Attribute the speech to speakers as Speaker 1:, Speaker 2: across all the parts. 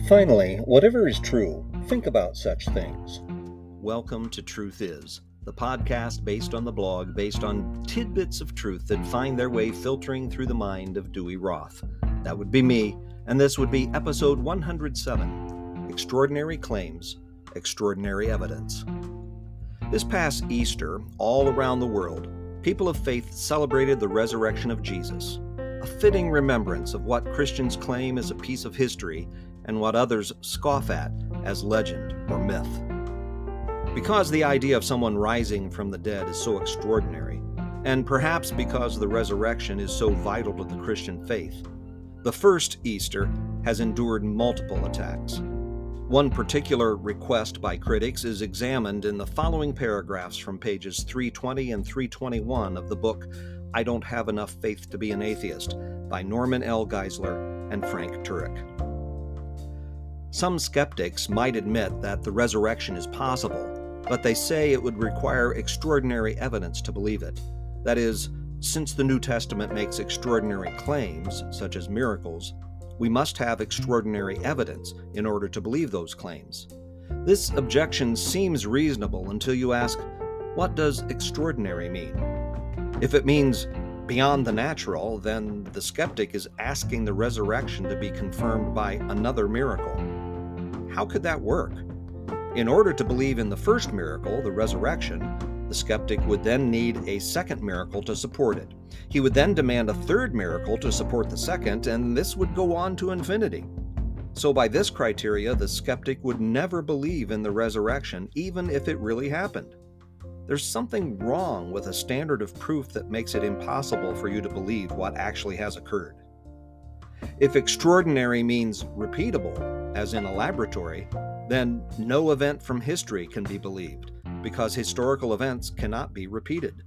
Speaker 1: Finally, whatever is true, think about such things.
Speaker 2: Welcome to Truth Is, the podcast based on the blog, based on tidbits of truth that find their way filtering through the mind of Dewey Roth. That would be me, and this would be episode 107, Extraordinary Claims, Extraordinary Evidence. This past Easter, all around the world, people of faith celebrated the resurrection of Jesus, a fitting remembrance of what Christians claim is a piece of history and what others scoff at as legend or myth. Because the idea of someone rising from the dead is so extraordinary, and perhaps because the resurrection is so vital to the Christian faith, the first Easter has endured multiple attacks. One particular request by critics is examined in the following paragraphs from pages 320 and 321 of the book I Don't Have Enough Faith to Be an Atheist by Norman L. Geisler and Frank Turek. Some skeptics might admit that the resurrection is possible, but they say it would require extraordinary evidence to believe it. That is, since the New Testament makes extraordinary claims, such as miracles, we must have extraordinary evidence in order to believe those claims. This objection seems reasonable until you ask, what does extraordinary mean? If it means beyond the natural, then the skeptic is asking the resurrection to be confirmed by another miracle. How could that work? In order to believe in the first miracle, the resurrection, the skeptic would then need a second miracle to support it. He would then demand a third miracle to support the second, and this would go on to infinity. So by this criteria, the skeptic would never believe in the resurrection, even if it really happened. There's something wrong with a standard of proof that makes it impossible for you to believe what actually has occurred. If extraordinary means repeatable, as in a laboratory, then no event from history can be believed, because historical events cannot be repeated.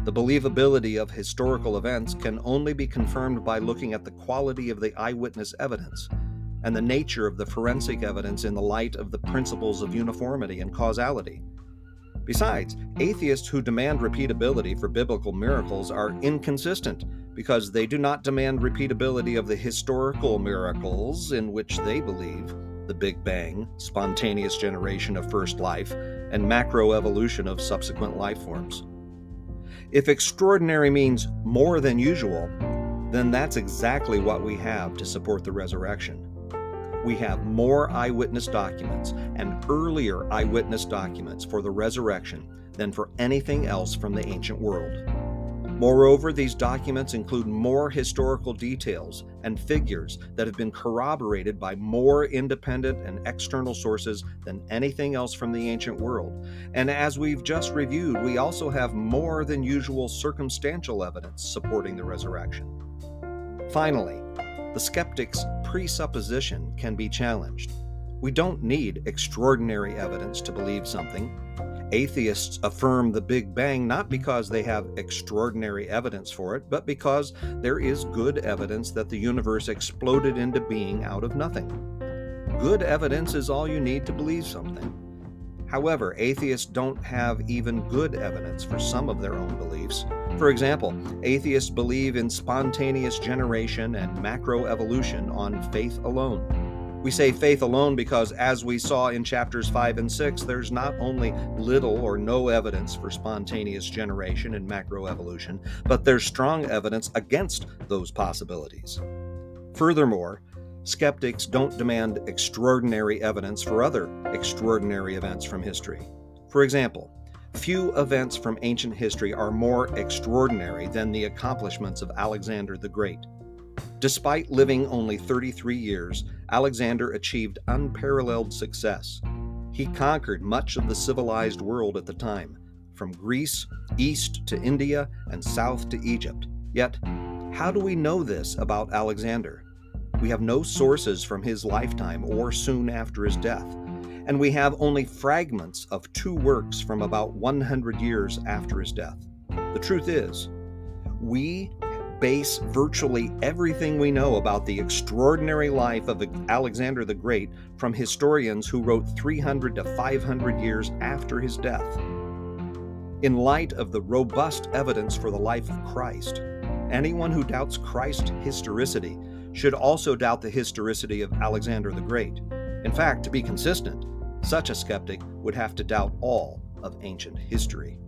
Speaker 2: The believability of historical events can only be confirmed by looking at the quality of the eyewitness evidence and the nature of the forensic evidence in the light of the principles of uniformity and causality. Besides, atheists who demand repeatability for biblical miracles are inconsistent because they do not demand repeatability of the historical miracles in which they believe, the Big Bang, spontaneous generation of first life, and macroevolution of subsequent life forms. If extraordinary means more than usual, then that's exactly what we have to support the resurrection. We have more eyewitness documents and earlier eyewitness documents for the resurrection than for anything else from the ancient world. Moreover, these documents include more historical details and figures that have been corroborated by more independent and external sources than anything else from the ancient world. And as we've just reviewed, we also have more than usual circumstantial evidence supporting the resurrection. Finally, the skeptic's presupposition can be challenged. We don't need extraordinary evidence to believe something. Atheists affirm the Big Bang not because they have extraordinary evidence for it, but because there is good evidence that the universe exploded into being out of nothing. Good evidence is all you need to believe something. However, atheists don't have even good evidence for some of their own beliefs. For example, atheists believe in spontaneous generation and macroevolution on faith alone. We say faith alone because, as we saw in chapters 5 and 6, there's not only little or no evidence for spontaneous generation and macroevolution, but there's strong evidence against those possibilities. Furthermore, skeptics don't demand extraordinary evidence for other extraordinary events from history. For example, few events from ancient history are more extraordinary than the accomplishments of Alexander the Great. Despite living only 33 years, Alexander achieved unparalleled success. He conquered much of the civilized world at the time, from Greece, east to India, and south to Egypt. Yet, how do we know this about Alexander? We have no sources from his lifetime or soon after his death, and we have only fragments of 2 works from about 100 years after his death. The truth is, we base virtually everything we know about the extraordinary life of Alexander the Great from historians who wrote 300 to 500 years after his death. In light of the robust evidence for the life of Christ, anyone who doubts Christ's historicity should also doubt the historicity of Alexander the Great. In fact, to be consistent, such a skeptic would have to doubt all of ancient history.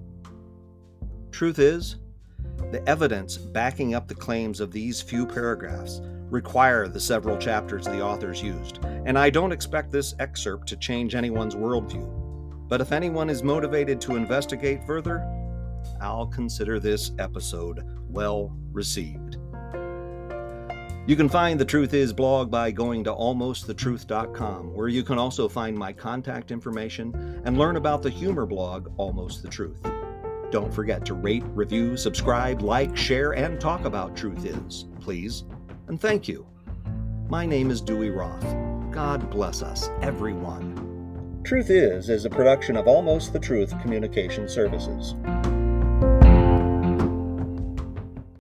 Speaker 2: Truth is, the evidence backing up the claims of these few paragraphs require the several chapters the authors used, and I don't expect this excerpt to change anyone's worldview. But if anyone is motivated to investigate further, I'll consider this episode well received. You can find the Truth Is blog by going to almostthetruth.com, where you can also find my contact information and learn about the humor blog, Almost the Truth. Don't forget to rate, review, subscribe, like, share, and talk about Truth Is, please. And thank you. My name is Dewey Roth. God bless us, everyone.
Speaker 1: Truth Is a production of Almost the Truth Communication Services.